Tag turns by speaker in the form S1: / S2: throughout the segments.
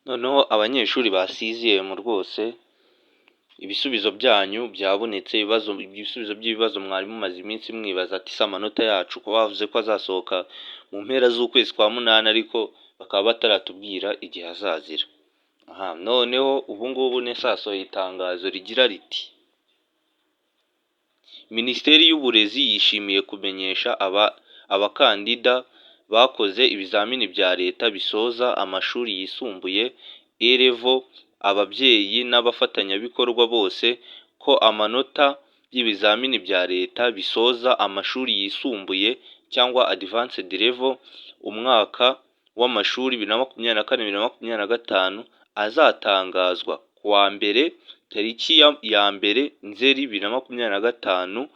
S1: Noneho abanyeshuri ba CZM rwose ibisubizo byanyu byabonetse, ibisubizo by'ibibazo mwari mumaze iminsi mwibaza ati se amanota yacu ko bavuze ko azasohoka mu mpera z'ukwezi kwa munani ariko bakaba bataratubwira igihe azazira. Noneho ubu ngubu NESA yasohoye itangazo rigira riti Minisiteri y'Uburezi yishimiye kumenyesha abakandida bakoze ibizamini bya leta bisoza amashuri yisumbuye A-level, ababyeyi n'abafatanyabikorwa bose ko amanota y'ibizamini bya leta bisoza amashuri yisumbuye cyangwa advanced level umwaka w'amashuri 2024-2025 azatangazwa kuwa mbere tariki ya mbere Nzeri 2025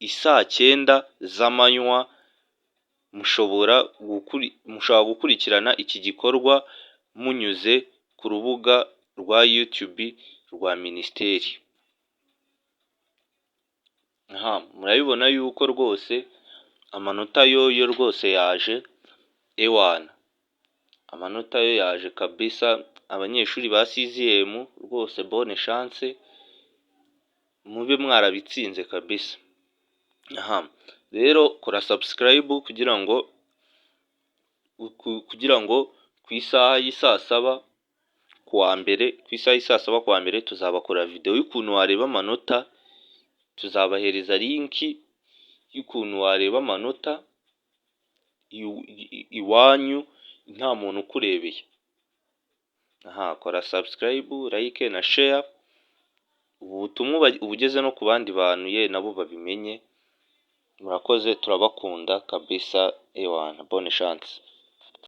S1: isaa 9 z'amanywa. Mushobora gukurikirana iki gikorwa munyuze ku rubuga rwa YouTube rwa Minisiteri. Murabibona yuko rwose amanota yo rwose yaje ewana, amanota yo yaje kabisa. Abanyeshuri ba CZM rwose bonne chance, mube mwarabitsinze kabisa. Rero kora subscribe kugira ngo ku isaha y'isaa saba kuwa mbere tuzabakora video y'ukuntu wareba amanota, tuzabahereza linki y'ukuntu wareba amanota iwanyu nta muntu ukurebeye. Kora subscribe, like na share, ubutumwa ubugeze no ku bandi bantu nabo babimenye. Murakoze, turabakunda kabisa ewana, bonne chance.